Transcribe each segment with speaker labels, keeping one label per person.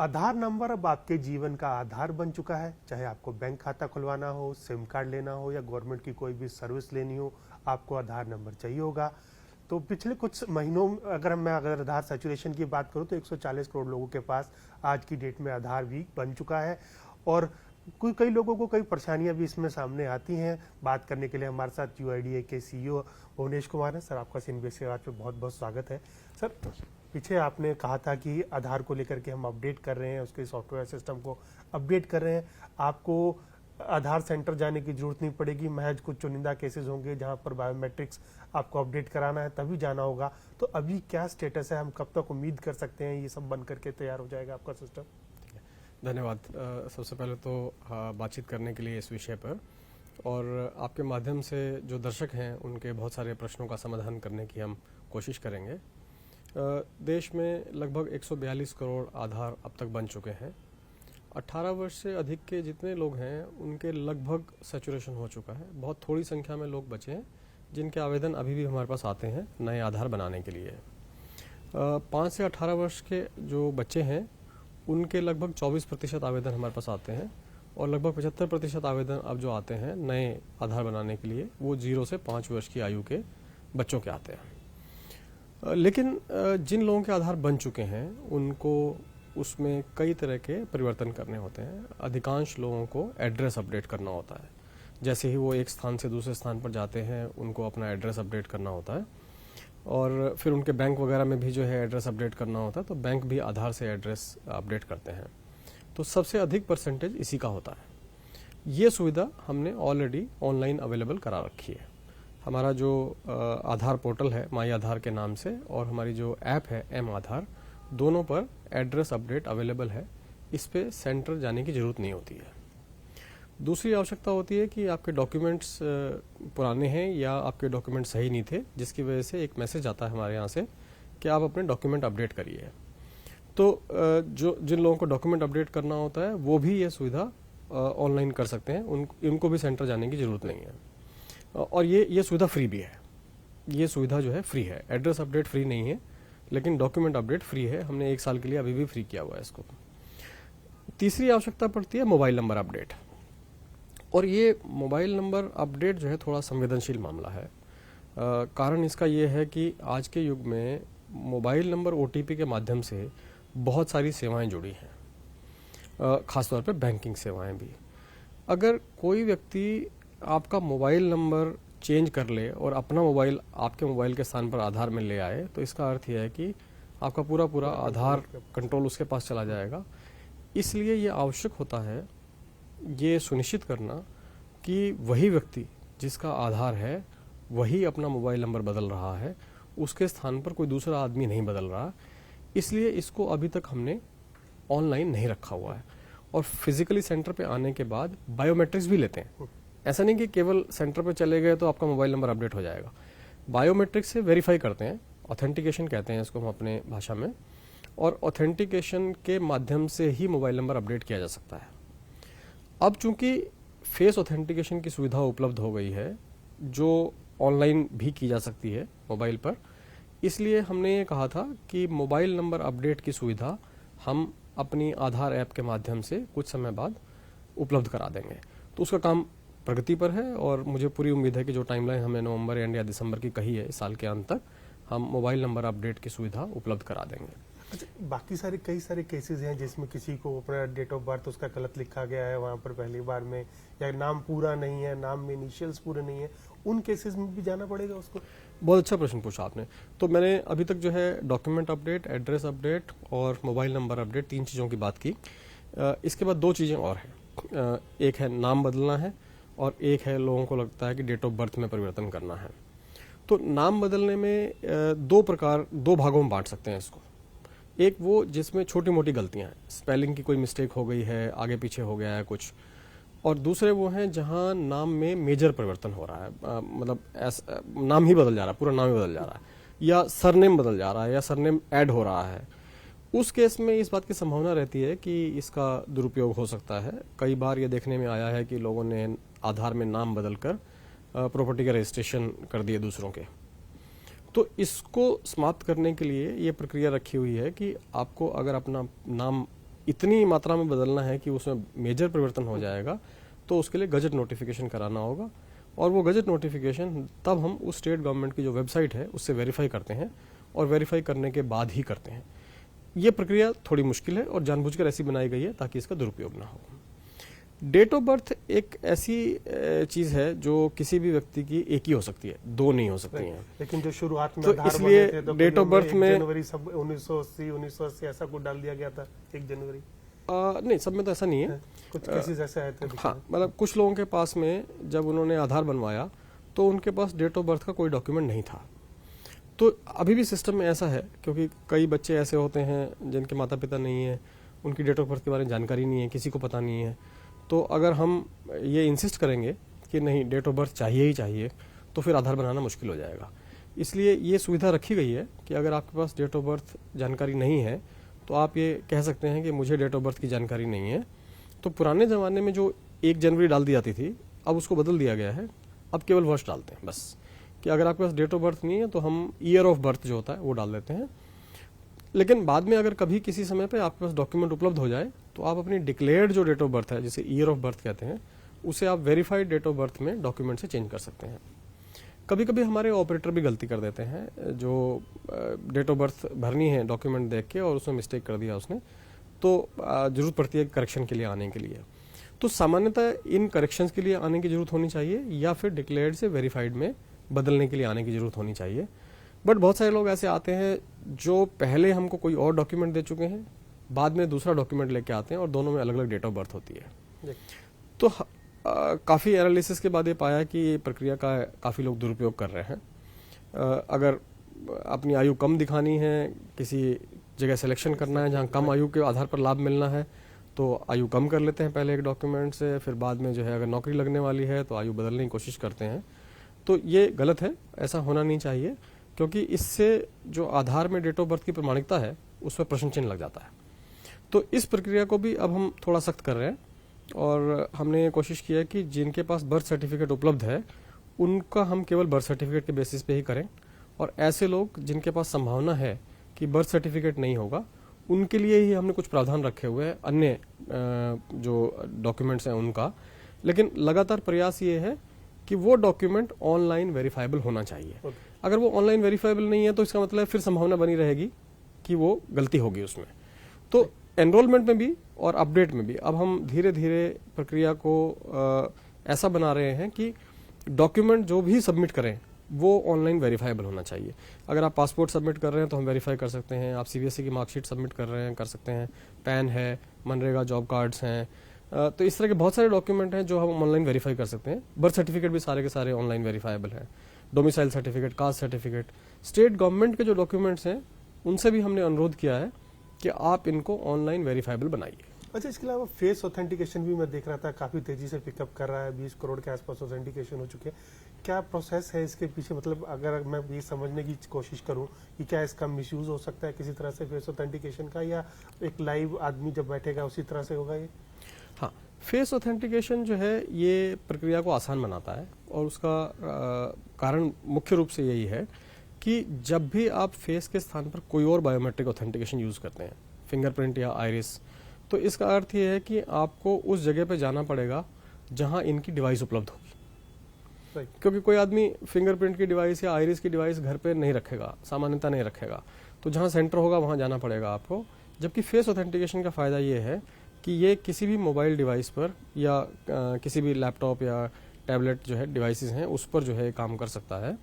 Speaker 1: आधार number अब आपके जीवन का आधार बन चुका है। चाहे आपको बैंक खाता खुलवाना हो, सिम कार्ड लेना हो या गवर्नमेंट की कोई भी सर्विस लेनी हो, आपको आधार नंबर चाहिए होगा। तो पिछले कुछ महीनों अगर आधार सैचुरेशन की बात करूं तो 140 करोड़ लोगों के पास आज की डेट में आधार भी बन चुका है। और कई लोगों को कई परेशानियां भी इसमें सामने आती हैं। बात करने के लिए हमारे साथ यूआईडीए के सीईओ भुवनेश कुमार है। सर, आपका सीएनबीसी आवाज पे बहुत बहुत स्वागत है। सर, पीछे आपने कहा था कि आधार को लेकर के हम अपडेट कर रहे हैं, उसके सॉफ्टवेयर सिस्टम को अपडेट कर रहे हैं। आपको आधार सेंटर जाने की जरूरत नहीं पड़ेगी, महज कुछ चुनिंदा केसेस होंगे जहां पर बायोमेट्रिक्स आपको अपडेट कराना है तभी जाना होगा। तो अभी क्या स्टेटस है, हम कब तक उम्मीद कर सकते हैं ये सब बन करके तैयार हो जाएगा आपका सिस्टम?
Speaker 2: धन्यवाद। सबसे पहले तो बातचीत करने के लिए इस विषय पर, और आपके माध्यम से जो दर्शक हैं उनके बहुत सारे प्रश्नों का समाधान करने की हम कोशिश करेंगे। देश में लगभग 142 करोड़ आधार अब तक बन चुके हैं। 18 वर्ष से अधिक के जितने लोग हैं उनके लगभग सैचुरेशन हो चुका है। बहुत थोड़ी संख्या में लोग बचे हैं जिनके आवेदन अभी भी हमारे पास आते हैं नए आधार बनाने के लिए। 5 से 18 वर्ष के जो बच्चे हैं उनके लगभग 24% आवेदन हमारे पास आते हैं, और लगभग 75% आवेदन अब जो आते हैं नए आधार बनाने के लिए वो 0 से 5 वर्ष की आयु के बच्चों के आते हैं। लेकिन जिन लोगों के आधार बन चुके हैं उनको उसमें कई तरह के परिवर्तन करने होते हैं। अधिकांश लोगों को एड्रेस अपडेट करना होता है। जैसे ही वो एक स्थान से दूसरे स्थान पर जाते हैं उनको अपना एड्रेस अपडेट करना होता है, और फिर उनके बैंक वगैरह में भी जो है एड्रेस अपडेट करना होता है, तो बैंक भी आधार से एड्रेस अपडेट करते हैं। तो सबसे अधिक परसेंटेज इसी का होता है। ये सुविधा हमने ऑलरेडी ऑनलाइन अवेलेबल करा रखी है। हमारा जो आधार पोर्टल है माई आधार के नाम से, और हमारी जो ऐप है एम आधार, दोनों पर एड्रेस अपडेट अवेलेबल है। इस पे सेंटर जाने की जरूरत नहीं होती है। दूसरी आवश्यकता होती है कि आपके डॉक्यूमेंट्स पुराने हैं या आपके डॉक्यूमेंट सही नहीं थे, जिसकी वजह से एक मैसेज आता है हमारे यहाँ से कि आप अपने डॉक्यूमेंट अपडेट करिए। तो जिन लोगों को डॉक्यूमेंट अपडेट करना होता है वो भी ये सुविधा ऑनलाइन कर सकते हैं। उनको भी सेंटर जाने की जरूरत नहीं है, और ये सुविधा फ्री भी है। ये सुविधा जो है फ्री है। एड्रेस अपडेट फ्री नहीं है, लेकिन डॉक्यूमेंट अपडेट फ्री है। हमने 1 साल के लिए अभी भी फ्री किया हुआ है इसको। तीसरी आवश्यकता पड़ती है मोबाइल नंबर अपडेट, और ये मोबाइल नंबर अपडेट जो है थोड़ा संवेदनशील मामला है। कारण इसका ये है कि आज के युग में मोबाइल नंबर OTP के माध्यम से बहुत सारी सेवाएं जुड़ी हैं, खासतौर पे बैंकिंग सेवाएं भी। अगर कोई व्यक्ति आपका मोबाइल नंबर चेंज कर ले और अपना मोबाइल आपके मोबाइल के स्थान पर आधार में ले आए, तो इसका अर्थ यह है कि आपका पूरा आधार कंट्रोल उसके पास चला जाएगा। इसलिए ये आवश्यक होता है ये सुनिश्चित करना कि वही व्यक्ति जिसका आधार है वही अपना मोबाइल नंबर बदल रहा है, उसके स्थान पर कोई दूसरा आदमी नहीं बदल रहा। इसलिए इसको अभी तक हमने ऑनलाइन नहीं रखा हुआ है, और फिजिकली सेंटर पे आने के बाद बायोमेट्रिक्स भी लेते हैं। ऐसा नहीं कि केवल सेंटर पे चले गए तो आपका मोबाइल नंबर अपडेट हो जाएगा। बायोमेट्रिक्स से वेरीफाई करते हैं, ऑथेंटिकेशन कहते हैं इसको हम अपने भाषा में, और ऑथेंटिकेशन के माध्यम से ही मोबाइल नंबर अपडेट किया जा सकता है। अब चूंकि फेस ऑथेंटिकेशन की सुविधा उपलब्ध हो गई है जो ऑनलाइन भी की जा सकती है मोबाइल पर, इसलिए हमने ये कहा था कि मोबाइल नंबर अपडेट की सुविधा हम अपनी आधार ऐप के माध्यम से कुछ समय बाद उपलब्ध करा देंगे। तो उसका काम प्रगति पर है, और मुझे पूरी उम्मीद है कि जो टाइमलाइन हमने नवंबर एंड या दिसंबर की कही है इस साल के अंत तक हम मोबाइल नंबर अपडेट की सुविधा उपलब्ध करा देंगे।
Speaker 1: अच्छा, बाकी कई सारे केसेस हैं जिसमें किसी को अपना डेट ऑफ बर्थ उसका गलत लिखा गया है वहां पर पहली बार में, या नाम पूरा नहीं है, नाम में इनिशियल्स पूरे नहीं है, उन केसेस में भी जाना पड़ेगा उसको?
Speaker 2: बहुत अच्छा प्रश्न पूछा आपने। तो मैंने अभी तक जो है डॉक्यूमेंट अपडेट, एड्रेस अपडेट और मोबाइल नंबर अपडेट, 3 चीज़ों की बात की। इसके बाद 2 चीज़ें और हैं। एक है नाम बदलना है, और एक है लोगों को लगता है कि डेट ऑफ बर्थ में परिवर्तन करना है। तो नाम बदलने में 2 भागों में बांट सकते हैं इसको। एक वो जिसमें छोटी मोटी गलतियां हैं, स्पेलिंग की कोई मिस्टेक हो गई है, आगे पीछे हो गया है कुछ, और दूसरे वो हैं जहां नाम में मेजर परिवर्तन हो रहा है, मतलब नाम ही बदल जा रहा है, पूरा नाम ही बदल जा रहा है, या सरनेम बदल जा रहा है, या सरनेम ऐड हो रहा है। उस केस में इस बात की संभावना रहती है कि इसका दुरुपयोग हो सकता है। कई बार ये देखने में आया है कि लोगों ने आधार में नाम बदलकर प्रॉपर्टी का रजिस्ट्रेशन कर दिए दूसरों के। तो इसको समाप्त करने के लिए ये प्रक्रिया रखी हुई है कि आपको अगर अपना नाम इतनी मात्रा में बदलना है कि उसमें मेजर परिवर्तन हो जाएगा, तो उसके लिए गजट नोटिफिकेशन कराना होगा। और वो गजट नोटिफिकेशन तब हम उस स्टेट गवर्नमेंट की जो वेबसाइट है उससे वेरीफाई करते हैं, और वेरीफाई करने के बाद ही करते हैं। ये प्रक्रिया थोड़ी मुश्किल है और जानबूझकर ऐसी बनाई गई है ताकि इसका दुरुपयोग ना हो। डेट ऑफ बर्थ एक ऐसी चीज है जो किसी भी व्यक्ति की एक ही हो सकती है, दो नहीं हो सकती हैं।
Speaker 1: लेकिन जो शुरुआत में
Speaker 2: तो
Speaker 1: आधार
Speaker 2: इसलिए
Speaker 1: बने थे, तो
Speaker 2: डेट ऑफ बर्थ में
Speaker 1: जनवरी सब 1980 ऐसा कुछ डाल दिया गया था 1 जनवरी।
Speaker 2: नहीं, सब में तो ऐसा नहीं है।
Speaker 1: कुछ केसेस ऐसे आए थे।
Speaker 2: हाँ, मतलब कुछ लोगों के पास में जब उन्होंने आधार बनवाया तो उनके पास डेट ऑफ बर्थ का कोई डॉक्यूमेंट नहीं था। तो अभी भी सिस्टम में ऐसा है, क्योंकि कई बच्चे ऐसे होते हैं जिनके माता पिता नहीं है, उनकी डेट ऑफ बर्थ के बारे में जानकारी नहीं है, किसी को पता नहीं है। तो अगर हम ये इंसिस्ट करेंगे कि नहीं डेट ऑफ बर्थ चाहिए ही चाहिए, तो फिर आधार बनाना मुश्किल हो जाएगा। इसलिए ये सुविधा रखी गई है कि अगर आपके पास डेट ऑफ बर्थ जानकारी नहीं है तो आप ये कह सकते हैं कि मुझे डेट ऑफ बर्थ की जानकारी नहीं है। तो पुराने ज़माने में जो 1 जनवरी डाल दी जाती थी, अब उसको बदल दिया गया है। अब केवल वर्ष डालते हैं बस, कि अगर आपके पास डेट ऑफ बर्थ नहीं है तो हम ईयर ऑफ बर्थ जो होता है वो डाल देते हैं। लेकिन बाद में अगर कभी किसी समय पे आपके पास डॉक्यूमेंट उपलब्ध हो जाए तो आप अपनी डिक्लेयर्ड जो डेट ऑफ बर्थ है, जिसे ईयर ऑफ बर्थ कहते हैं, उसे आप वेरीफाइड डेट ऑफ बर्थ में डॉक्यूमेंट से चेंज कर सकते हैं। कभी कभी हमारे ऑपरेटर भी गलती कर देते हैं, जो डेट ऑफ बर्थ भरनी है डॉक्यूमेंट देख के और उसमें मिस्टेक कर दिया उसने, तो जरूरत पड़ती है करेक्शन के लिए आने के लिए। तो सामान्यतः इन करेक्शंस के लिए आने की जरूरत होनी चाहिए, या फिर डिक्लेयर्ड से वेरीफाइड में बदलने के लिए आने की जरूरत होनी चाहिए। बट बहुत सारे लोग ऐसे आते हैं जो पहले हमको कोई और डॉक्यूमेंट दे चुके हैं, बाद में दूसरा डॉक्यूमेंट लेके आते हैं और दोनों में अलग अलग डेट ऑफ बर्थ होती है। तो काफ़ी एनालिसिस के बाद ये पाया कि ये प्रक्रिया का काफ़ी लोग दुरुपयोग कर रहे हैं। अगर अपनी आयु कम दिखानी है, किसी जगह सिलेक्शन करना है जहाँ कम आयु के आधार पर लाभ मिलना है, तो आयु कम कर लेते हैं पहले एक डॉक्यूमेंट से, फिर बाद में जो है अगर नौकरी लगने वाली है तो आयु बदलने की कोशिश करते हैं। तो ये गलत है, ऐसा होना नहीं चाहिए, क्योंकि इससे जो आधार में डेट ऑफ बर्थ की प्रामाणिकता है उस पर प्रश्न चिन्ह लग जाता है। तो इस प्रक्रिया को भी अब हम थोड़ा सख्त कर रहे हैं, और हमने ये कोशिश की है कि जिनके पास बर्थ सर्टिफिकेट उपलब्ध है उनका हम केवल बर्थ सर्टिफिकेट के बेसिस पे ही करें, और ऐसे लोग जिनके पास संभावना है कि बर्थ सर्टिफिकेट नहीं होगा उनके लिए ही हमने कुछ प्रावधान रखे हुए हैं अन्य जो डॉक्यूमेंट्स हैं उनका। लेकिन लगातार प्रयास ये है कि वो डॉक्यूमेंट ऑनलाइन वेरीफाइबल होना चाहिए। अगर वो ऑनलाइन वेरीफाइबल नहीं है तो इसका मतलब फिर संभावना बनी रहेगी कि वो गलती होगी उसमें। तो एनरोलमेंट में भी और अपडेट में भी अब हम धीरे धीरे प्रक्रिया को ऐसा बना रहे हैं कि डॉक्यूमेंट जो भी सबमिट करें वो ऑनलाइन वेरीफाइबल होना चाहिए। अगर आप पासपोर्ट सबमिट कर रहे हैं तो हम वेरीफाई कर सकते हैं, आप सीबीएसई की मार्कशीट सबमिट कर रहे हैं कर सकते हैं, पैन है, मनरेगा जॉब कार्ड्स हैं, तो इस तरह के बहुत सारे डॉक्यूमेंट हैं जो हम ऑनलाइन वेरीफाई कर सकते हैं। बर्थ सर्टिफिकेट भी सारे के सारे ऑनलाइन वेरीफाइबल हैं, domicile certificate, caste certificate. State government के जो डॉक्यूमेंट्स हैं उनसे भी हमने अनुरोध किया है कि आप इनको ऑनलाइन वेरीफाइबल बनाइए।
Speaker 1: अच्छा, इसके अलावा फेस ऑथेंटिकेशन भी मैं देख रहा था काफी तेजी से पिकअप कर रहा है, 20 करोड़ के आसपास ऑथेंटिकेशन हो चुके हैं। क्या प्रोसेस है इसके पीछे? मतलब अगर मैं ये समझने की कोशिश करूं कि क्या इसका मिसयूज हो सकता है किसी तरह से फेस ऑथेंटिकेशन का, या एक लाइव आदमी जब बैठेगा उसी तरह से होगा ये?
Speaker 2: हाँ, फेस ऑथेंटिकेशन जो है ये प्रक्रिया को आसान बनाता है, और उसका कारण मुख्य रूप से यही है कि जब भी आप फेस के स्थान पर कोई और बायोमेट्रिक ऑथेंटिकेशन यूज करते हैं, फिंगरप्रिंट या आइरिस, तो इसका अर्थ ये है कि आपको उस जगह पे जाना पड़ेगा जहां इनकी डिवाइस उपलब्ध होगी। क्योंकि कोई आदमी फिंगरप्रिंट की डिवाइस या आइरिस की डिवाइस घर पे नहीं रखेगा, सामान्यतः नहीं रखेगा, तो जहां सेंटर होगा वहां जाना पड़ेगा आपको। जबकि फेस ऑथेंटिकेशन का फायदा ये है कि ये किसी भी मोबाइल डिवाइस पर या किसी भी लैपटॉप या टैबलेट जो है डिवाइसेस हैं उस पर जो है काम कर सकता है,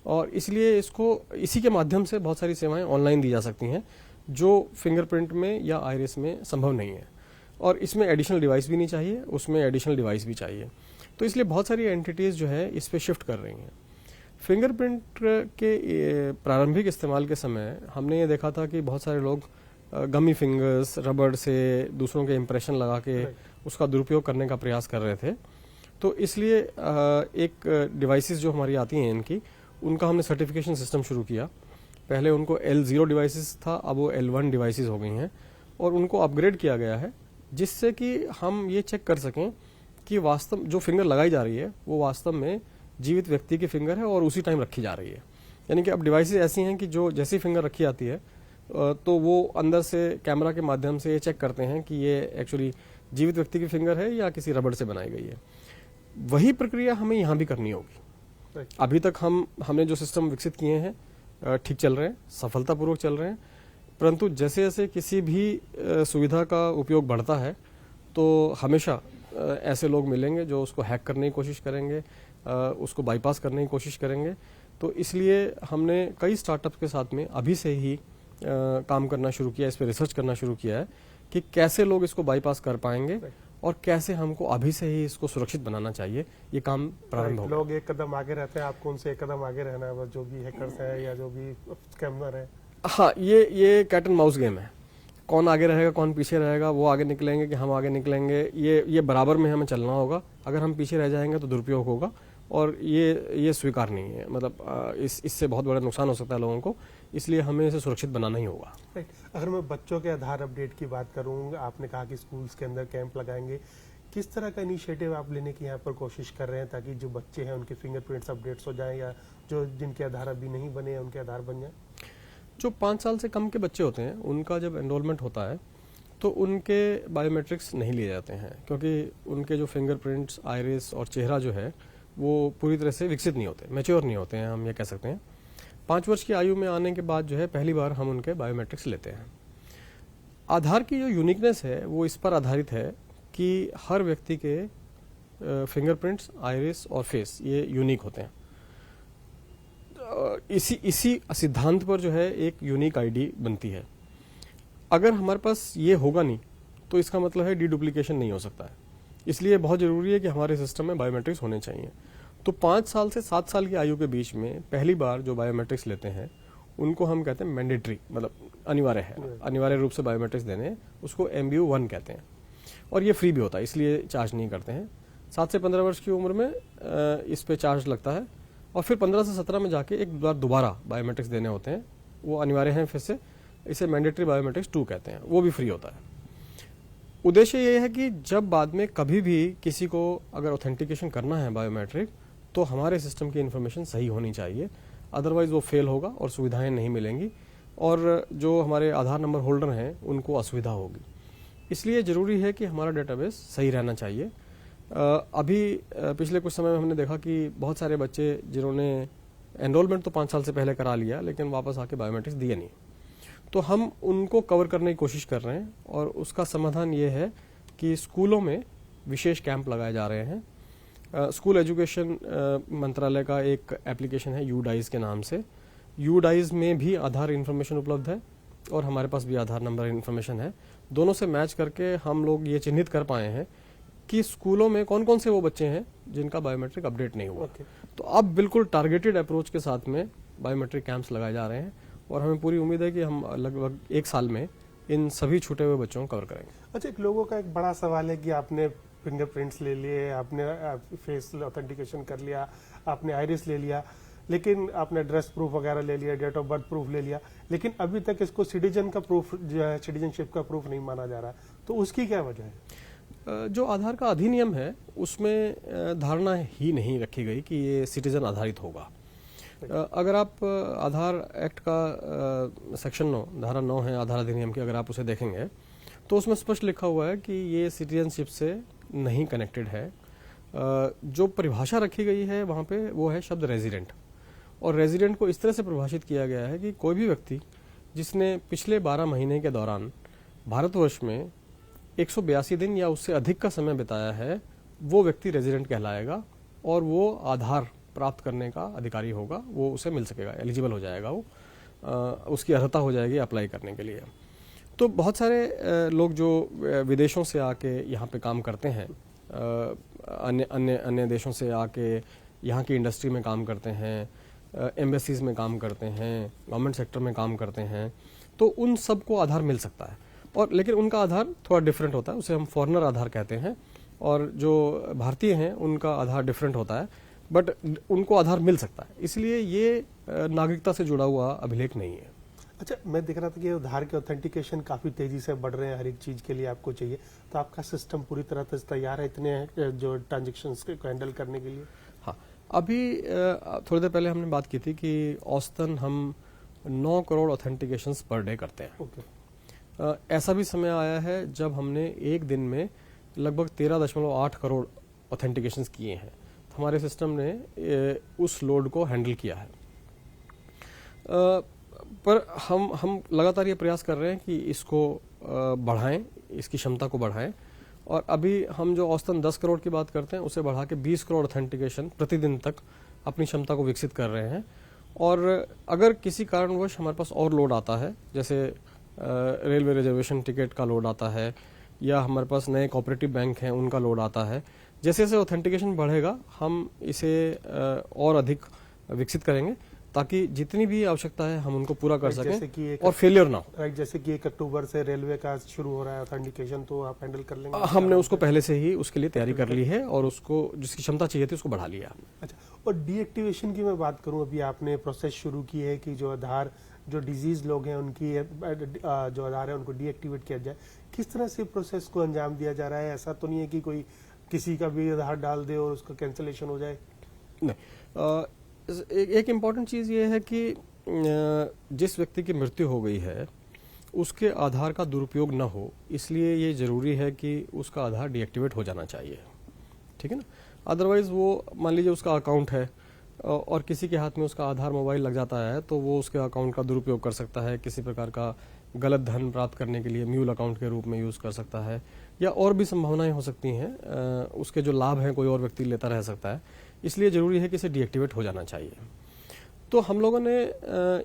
Speaker 2: और इसलिए इसको इसी के माध्यम से बहुत सारी सेवाएं ऑनलाइन दी जा सकती हैं जो फिंगरप्रिंट में या आइरिस में संभव नहीं है। और इसमें एडिशनल डिवाइस भी नहीं चाहिए, उसमें एडिशनल डिवाइस भी चाहिए। तो इसलिए बहुत सारी एंटिटीज जो है इस पे शिफ्ट कर रही हैं। फिंगरप्रिंट के प्रारंभिक इस्तेमाल के समय हमने ये देखा था कि बहुत सारे लोग गमी फिंगर्स, रबड़ से दूसरों के इंप्रेशन लगा के उसका दुरुपयोग करने का प्रयास कर रहे थे। तो इसलिए एक डिवाइसेस जो हमारी आती हैं इनकी, उनका हमने सर्टिफिकेशन सिस्टम शुरू किया। पहले उनको L0 डिवाइसेस था, अब वो L1 डिवाइसेस हो गई हैं, और उनको अपग्रेड किया गया है जिससे कि हम ये चेक कर सकें कि वास्तव जो फिंगर लगाई जा रही है वो वास्तव में जीवित व्यक्ति की फिंगर है और उसी टाइम रखी जा रही है। यानी कि अब डिवाइसेस ऐसी हैं कि जो जैसी फिंगर रखी जाती है तो वो अंदर से कैमरा के माध्यम से ये चेक करते हैं कि ये एक्चुअली जीवित व्यक्ति की फिंगर है या किसी रबड़ से बनाई गई है। वही प्रक्रिया हमें यहाँ भी करनी होगी। अभी तक हमने जो सिस्टम विकसित किए हैं ठीक चल रहे हैं, सफलतापूर्वक चल रहे हैं, परंतु जैसे जैसे किसी भी सुविधा का उपयोग बढ़ता है तो हमेशा ऐसे लोग मिलेंगे जो उसको हैक करने की कोशिश करेंगे, उसको बाईपास करने की कोशिश करेंगे। तो इसलिए हमने कई स्टार्टअप्स के साथ में अभी से ही काम करना शुरू किया, इस पर रिसर्च करना शुरू किया है कि कैसे लोग इसको बाईपास कर पाएंगे और कैसे हमको अभी से ही इसको सुरक्षित बनाना चाहिए। ये काम प्रारंभ होगा।
Speaker 1: लोग एक कदम आगे रहते हैं, आपको उनसे एक कदम आगे रहना है, जो भी हैकर्स है या जो भी स्कैमर है।
Speaker 2: हाँ, ये कैट एंड माउस गेम है। कौन आगे रहेगा कौन पीछे रहेगा, वो आगे निकलेंगे कि हम आगे निकलेंगे, ये बराबर में हमें चलना होगा। अगर हम पीछे रह जाएंगे तो दुरुपयोग होगा और ये स्वीकार नहीं है। मतलब इससे बहुत बड़ा नुकसान हो सकता है लोगों को, इसलिए हमें इसे सुरक्षित बनाना ही होगा।
Speaker 1: अगर मैं बच्चों के आधार अपडेट की बात करूँ, आपने कहा कि स्कूल्स के अंदर कैंप लगाएंगे, किस तरह का इनिशिएटिव आप लेने की यहाँ पर कोशिश कर रहे हैं ताकि जो बच्चे हैं उनके फिंगरप्रिंट्स अपडेट्स हो जाएं या जो जिनके आधार अभी नहीं बने हैं उनके आधार बन जाए?
Speaker 2: जो 5 साल से कम के बच्चे होते हैं उनका जब एनरोलमेंट होता है तो उनके बायोमेट्रिक्स नहीं लिए जाते हैं, क्योंकि उनके जो फिंगरप्रिंट्स, आइरिस और चेहरा जो है वो पूरी तरह से विकसित नहीं होते, मैच्योर नहीं होते हैं, हम ये कह सकते हैं। 5 वर्ष की आयु में आने के बाद जो है पहली बार हम उनके बायोमेट्रिक्स लेते हैं। आधार की जो यूनिकनेस है वो इस पर आधारित है कि हर व्यक्ति के फिंगरप्रिंट्स, आइरिस और फेस ये यूनिक होते हैं। इसी सिद्धांत पर जो है एक यूनिक आईडी बनती है। अगर हमारे पास ये होगा नहीं तो इसका मतलब है डुप्लीकेशन नहीं हो सकता है। इसलिए बहुत जरूरी है कि हमारे सिस्टम में बायोमेट्रिक्स होने चाहिए। तो 5 साल से 7 साल की आयु के बीच में पहली बार जो बायोमेट्रिक्स लेते हैं उनको हम कहते हैं मैंडेटरी, मतलब अनिवार्य है, अनिवार्य रूप से बायोमेट्रिक्स देने, उसको MBU 1 कहते हैं। और ये फ्री भी होता है, इसलिए चार्ज नहीं करते हैं। 7 से 15 वर्ष की उम्र में इस पे चार्ज लगता है और फिर 15 से 17 में जाके एक बार दोबारा बायोमेट्रिक्स देने होते हैं, वो अनिवार्य हैं फिर से। इसे मैंडेटरी बायोमेट्रिक्स 2 कहते हैं, वो भी फ्री होता है। उद्देश्य ये है कि जब बाद में कभी भी किसी को अगर ऑथेंटिकेशन करना है बायोमेट्रिक, तो हमारे सिस्टम की इन्फॉर्मेशन सही होनी चाहिए, अदरवाइज वो फेल होगा और सुविधाएं नहीं मिलेंगी और जो हमारे आधार नंबर होल्डर हैं उनको असुविधा होगी। इसलिए ज़रूरी है कि हमारा डेटाबेस सही रहना चाहिए। अभी पिछले कुछ समय में हमने देखा कि बहुत सारे बच्चे जिन्होंने एनरोलमेंट तो 5 साल से पहले करा लिया लेकिन वापस आके बायोमेट्रिक्स दिए नहीं, तो हम उनको कवर करने की कोशिश कर रहे हैं और उसका समाधान ये है कि स्कूलों में विशेष कैंप लगाए जा रहे हैं। स्कूल एजुकेशन मंत्रालय का एक एप्लीकेशन है UDISE के नाम से। UDISE में भी आधार इन्फॉर्मेशन उपलब्ध है और हमारे पास भी आधार नंबर इन्फॉर्मेशन है। दोनों से मैच करके हम लोग ये चिन्हित कर पाए हैं कि स्कूलों में कौन कौन से वो बच्चे हैं जिनका बायोमेट्रिक अपडेट नहीं हुआ। तो अब बिल्कुल टारगेटेड अप्रोच के साथ में बायोमेट्रिक कैंप्स लगाए जा रहे हैं और हमें पूरी उम्मीद है कि हम लगभग 1 साल में इन सभी छूटे हुए बच्चों को कवर करेंगे।
Speaker 1: अच्छा, एक लोगों का एक बड़ा सवाल है कि आपने फिंगरप्रिंट्स ले लिए, आपने फेस ऑथेंटिकेशन कर लिया, आपने आइरिस ले लिया, लेकिन आपने एड्रेस प्रूफ वगैरह ले लिया, डेट ऑफ बर्थ प्रूफ ले लिया, लेकिन अभी तक इसको सिटीजन का प्रूफ जो है, सिटीजनशिप का प्रूफ नहीं माना जा रहा, तो उसकी क्या वजह है?
Speaker 2: जो आधार का अधिनियम है उसमें धारणा ही नहीं रखी गई कि ये सिटीजन आधारित होगा। अगर आप आधार एक्ट का सेक्शन 9, धारा 9 है आधार अधिनियम की, अगर आप उसे देखेंगे तो उसमें स्पष्ट लिखा हुआ है कि ये सिटीजनशिप से नहीं कनेक्टेड है। जो परिभाषा रखी गई है वहाँ पे वो है शब्द रेजिडेंट, और रेजिडेंट को इस तरह से परिभाषित किया गया है कि कोई भी व्यक्ति जिसने पिछले 12 महीने के दौरान भारतवर्ष में 182 दिन या उससे अधिक का समय बिताया है, वो व्यक्ति रेजिडेंट कहलाएगा और वो आधार प्राप्त करने का अधिकारी होगा, वो उसे मिल सकेगा, एलिजिबल हो जाएगा, वो उसकी अर्हता हो जाएगी अप्लाई करने के लिए। तो बहुत सारे लोग जो विदेशों से आके यहाँ पे काम करते हैं, अन्य देशों से आके यहाँ की इंडस्ट्री में काम करते हैं, एम्बेसीज में काम करते हैं, गवर्नमेंट सेक्टर में काम करते हैं, तो उन सबको आधार मिल सकता है। और लेकिन उनका आधार थोड़ा डिफरेंट होता है, उसे हम फॉरेनर आधार कहते हैं, और जो भारतीय हैं उनका आधार डिफरेंट होता है, बट उनको आधार मिल सकता है। इसलिए ये नागरिकता से जुड़ा हुआ अभिलेख नहीं है।
Speaker 1: अच्छा, मैं देख रहा था कि आधार के ऑथेंटिकेशन काफ़ी तेज़ी से बढ़ रहे हैं, हर एक चीज़ के लिए आपको चाहिए, तो आपका सिस्टम पूरी तरह से तैयार है इतने जो ट्रांजेक्शन्स को हैंडल करने के लिए?
Speaker 2: हाँ, अभी थोड़ी देर पहले हमने बात की थी कि औसतन हम 9 करोड़ ऑथेंटिकेशंस पर डे करते हैं। ऐसा भी समय आया है जब हमने एक दिन में लगभग 13.8 करोड़ ऑथेंटिकेशंस किए हैं। तो हमारे सिस्टम ने उस लोड को हैंडल किया है। पर हम लगातार ये प्रयास कर रहे हैं कि इसको बढ़ाएं, इसकी क्षमता को बढ़ाएं, और अभी हम जो औसतन 10 करोड़ की बात करते हैं उसे बढ़ा के 20 करोड़ ऑथेंटिकेशन प्रतिदिन तक अपनी क्षमता को विकसित कर रहे हैं। और अगर किसी कारणवश हमारे पास और लोड आता है, जैसे रेलवे रिजर्वेशन टिकट का लोड आता है, या हमारे पास नए कोऑपरेटिव बैंक हैं उनका लोड आता है, जैसे जैसे ऑथेंटिकेशन बढ़ेगा हम इसे और अधिक विकसित करेंगे ताकि जितनी भी आवश्यकता है हम उनको पूरा कर सकें और फेलियर ना हो।
Speaker 1: जैसे कि 1 अक्टूबर से रेलवे का शुरू हो रहा है ऑथेंटिकेशन, तो आप हैंडल कर लेंगे?
Speaker 2: हमने उसको पहले से ही उसके लिए तैयारी कर ली है और उसको जिसकी क्षमता चाहिए थी उसको बढ़ा लिया।
Speaker 1: अच्छा, और डीएक्टिवेशन की मैं बात करूं, अभी आपने प्रोसेस शुरू की है कि जो आधार, जो डिजीज लोग हैं उनकी जो आधार है उनको डीएक्टिवेट किया जाए। किस तरह से प्रोसेस को अंजाम दिया जा रहा है? ऐसा तो नहीं है कि कोई किसी का भी आधार डाल दे और उसका कैंसिलेशन हो जाए?
Speaker 2: नहीं, एक इम्पॉर्टेंट चीज़ ये है कि जिस व्यक्ति की मृत्यु हो गई है उसके आधार का दुरुपयोग न हो, इसलिए ये ज़रूरी है कि उसका आधार डीएक्टिवेट हो जाना चाहिए, ठीक है ना। अदरवाइज़ वो मान लीजिए उसका अकाउंट है और किसी के हाथ में उसका आधार मोबाइल लग जाता है तो वो उसके अकाउंट का दुरुपयोग कर सकता है, किसी प्रकार का गलत धन प्राप्त करने के लिए म्यूल अकाउंट के रूप में यूज़ कर सकता है, या और भी संभावनाएं हो सकती हैं। उसके जो लाभ हैं कोई और व्यक्ति लेता रह सकता है, इसलिए ज़रूरी है कि इसे डीएक्टिवेट हो जाना चाहिए। तो हम लोगों ने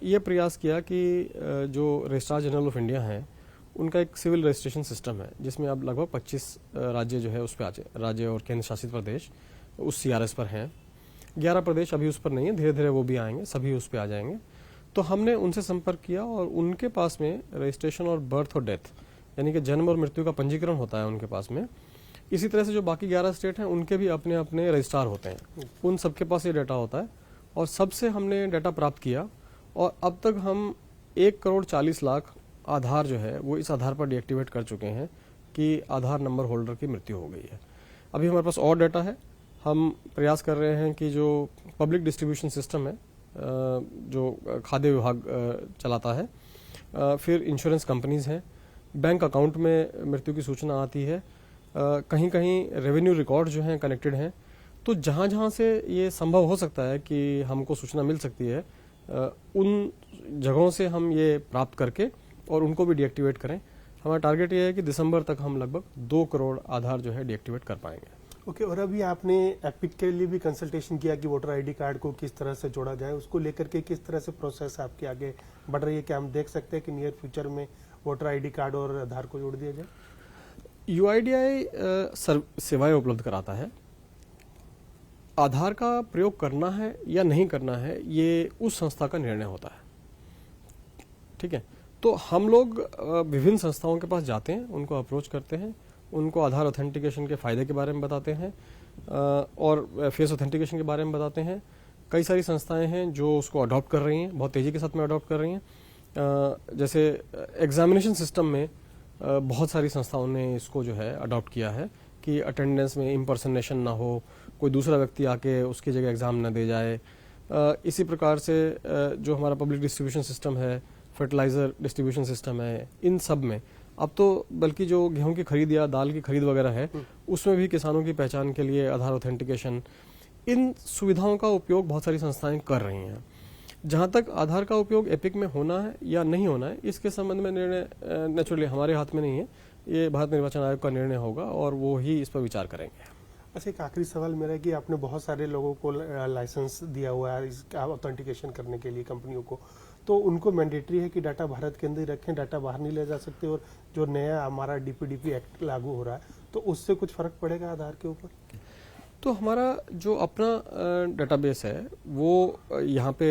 Speaker 2: ये प्रयास किया कि जो रजिस्ट्रार जनरल ऑफ इंडिया हैं उनका एक सिविल रजिस्ट्रेशन सिस्टम है जिसमें अब लगभग 25 राज्य जो है उस पर राज्य और केंद्र शासित प्रदेश उस CRS पर हैं। 11 प्रदेश अभी उस पर नहीं है, धीरे धीरे वो भी आएंगे, सभी उस पर आ जाएंगे। तो हमने उनसे संपर्क किया और उनके पास में रजिस्ट्रेशन और बर्थ और डेथ यानी कि जन्म और मृत्यु का पंजीकरण होता है उनके पास में। इसी तरह से जो बाकी 11 स्टेट हैं उनके भी अपने अपने रजिस्ट्रार होते हैं, उन सबके पास ये डाटा होता है और सबसे हमने डाटा प्राप्त किया। और अब तक हम 1 करोड़ 40 लाख आधार जो है वो इस आधार पर डीएक्टिवेट कर चुके हैं कि आधार नंबर होल्डर की मृत्यु हो गई है। अभी हमारे पास और डाटा है, हम प्रयास कर रहे हैं कि जो पब्लिक डिस्ट्रीब्यूशन सिस्टम है जो खाद्य विभाग चलाता है, फिर इंश्योरेंस कंपनीज हैं, बैंक अकाउंट में मृत्यु की सूचना आती है, कहीं कहीं रेवेन्यू रिकॉर्ड जो हैं कनेक्टेड हैं। तो जहाँ जहाँ से ये संभव हो सकता है कि हमको सूचना मिल सकती है उन जगहों से हम ये प्राप्त करके और उनको भी डीएक्टिवेट करें। हमारा टारगेट ये है कि दिसंबर तक हम लगभग 2 करोड़ आधार जो है डीएक्टिवेट कर पाएंगे।
Speaker 1: ओके, और अभी आपने एपिक के लिए भी कंसल्टेशन किया कि वोटर आईडी कार्ड को किस तरह से जोड़ा जाए, उसको लेकर के किस तरह से प्रोसेस आपके आगे बढ़ रही है? क्या हम देख सकते हैं कि नियर फ्यूचर में वोटर आईडी कार्ड और आधार को जोड़ दिया जाए?
Speaker 2: UIDAI सेवाएं उपलब्ध कराता है। आधार का प्रयोग करना है या नहीं करना है ये उस संस्था का निर्णय होता है, ठीक है। तो हम लोग विभिन्न संस्थाओं के पास जाते हैं, उनको अप्रोच करते हैं, उनको आधार ऑथेंटिकेशन के फायदे के बारे में बताते हैं और फेस ऑथेंटिकेशन के बारे में बताते हैं। कई सारी संस्थाएं हैं जो उसको अडॉप्ट कर रही हैं, बहुत तेज़ी के साथ में अडॉप्ट कर रही हैं। जैसे एग्जामिनेशन सिस्टम में बहुत सारी संस्थाओं ने इसको जो है अडॉप्ट किया है कि अटेंडेंस में इम्पर्सनेशन ना हो, कोई दूसरा व्यक्ति आके उसकी जगह एग्ज़ाम ना दे जाए। इसी प्रकार से जो हमारा पब्लिक डिस्ट्रीब्यूशन सिस्टम है, फर्टिलाइज़र डिस्ट्रीब्यूशन सिस्टम है, इन सब में अब तो बल्कि जो गेहूं की खरीद या दाल की खरीद वगैरह है उसमें भी किसानों की पहचान के लिए आधार ऑथेंटिकेशन, इन सुविधाओं का उपयोग बहुत सारी संस्थाएं कर रही हैं। जहां तक आधार का उपयोग एपिक में होना है या नहीं होना है इसके संबंध में निर्णय नेचुरली हमारे हाथ में नहीं है, ये भारत निर्वाचन आयोग का निर्णय होगा और वो ही इस पर विचार करेंगे।
Speaker 1: अच्छा, एक आखिरी सवाल मेरा है कि आपने बहुत सारे लोगों को लाइसेंस दिया हुआ है इसका ऑथेंटिकेशन करने के लिए कंपनियों को, तो उनको मैंडेटरी है कि डाटा भारत के अंदर ही रखें, डाटा बाहर नहीं ले जा सकते? और जो नया हमारा DPDP एक्ट लागू हो रहा है तो उससे कुछ फर्क पड़ेगा आधार के ऊपर?
Speaker 2: तो हमारा जो अपना डेटाबेस है वो यहाँ पे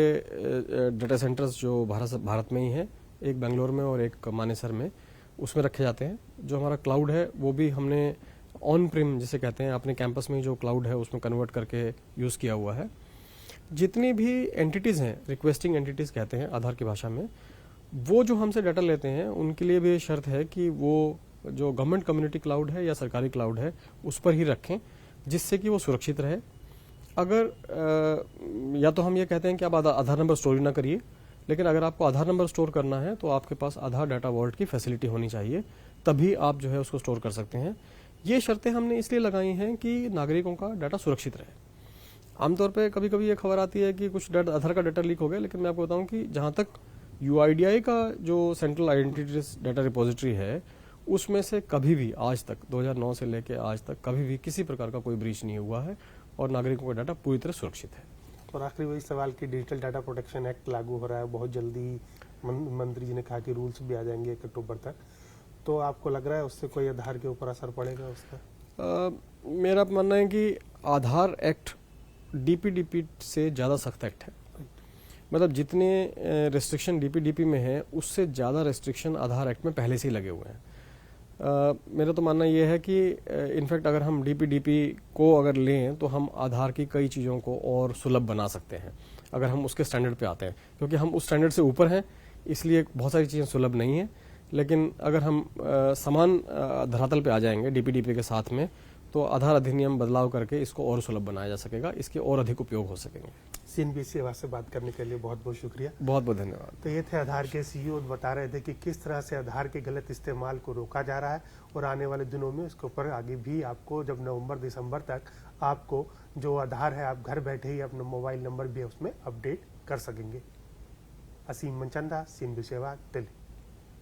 Speaker 2: डाटा सेंटर्स जो भारत में ही है, एक बेंगलोर में और एक मानेसर में, उसमें रखे जाते हैं। जो हमारा क्लाउड है वो भी हमने ऑन प्रिम जिसे कहते हैं अपने कैंपस में जो क्लाउड है उसमें कन्वर्ट करके यूज़ किया हुआ है। जितनी भी एंटिटीज़ हैं, रिक्वेस्टिंग एंटिटीज़ कहते हैं आधार की भाषा में, वो जो हमसे डाटा लेते हैं उनके लिए भी शर्त है कि वो जो गवर्नमेंट कम्युनिटी क्लाउड है या सरकारी क्लाउड है उस पर ही रखें, जिससे कि वो सुरक्षित रहे। अगर या तो हम ये कहते हैं कि आप आधार नंबर स्टोरी ना करिए, लेकिन अगर आपको आधार नंबर स्टोर करना है तो आपके पास आधार डाटा वॉल्ट की फैसिलिटी होनी चाहिए, तभी आप जो है उसको स्टोर कर सकते हैं। ये शर्तें हमने इसलिए लगाई हैं कि नागरिकों का डाटा सुरक्षित रहे। आमतौर पे कभी कभी ये खबर आती है कि कुछ आधार का डाटा लीक हो गया, लेकिन मैं आपको बताऊं कि जहां तक UIDAI का जो सेंट्रल आइडेंटिटी डाटा रिपोजिटरी है, उसमें से कभी भी आज तक 2009 से लेके आज तक कभी भी किसी प्रकार का कोई ब्रीच नहीं हुआ है और नागरिकों का डाटा पूरी तरह सुरक्षित है।
Speaker 1: और आखिरी वही सवाल कि डिजिटल डाटा प्रोटेक्शन एक्ट लागू हो रहा है, बहुत जल्दी मंत्री जी ने कहा कि रूल्स भी आ जाएंगे 1 अक्टूबर तक, तो आपको लग रहा है उससे कोई आधार के ऊपर असर पड़ेगा उसका?
Speaker 2: मेरा मानना है कि आधार एक्ट DPDP से ज़्यादा सख्त एक्ट है। मतलब जितने रेस्ट्रिक्शन DPDP में है उससे ज़्यादा रेस्ट्रिक्शन आधार एक्ट में पहले से ही लगे हुए हैं। मेरा तो मानना यह है कि इनफैक्ट अगर हम DPDP को अगर लें तो हम आधार की कई चीज़ों को और सुलभ बना सकते हैं अगर हम उसके स्टैंडर्ड पे आते हैं, क्योंकि हम उस स्टैंडर्ड से ऊपर हैं, इसलिए बहुत सारी चीज़ें सुलभ नहीं हैं। लेकिन अगर हम समान धरातल पे आ जाएंगे DPDP के साथ में, तो आधार अधिनियम बदलाव करके इसको और सुलभ बनाया जा सकेगा, इसके और अधिक उपयोग हो सकेंगे।
Speaker 1: CNBC सेवा से बात करने के लिए बहुत बहुत शुक्रिया।
Speaker 2: बहुत बहुत धन्यवाद।
Speaker 1: तो ये थे आधार के CEO, बता रहे थे कि किस तरह से आधार के गलत इस्तेमाल को रोका जा रहा है और आने वाले दिनों में इसके ऊपर आगे भी आपको जब नवंबर दिसंबर तक आपको जो आधार है आप घर बैठे ही अपना मोबाइल नंबर भी उसमें अपडेट कर सकेंगे। असीम मनचंदा, CNBC सेवा, दिल्ली।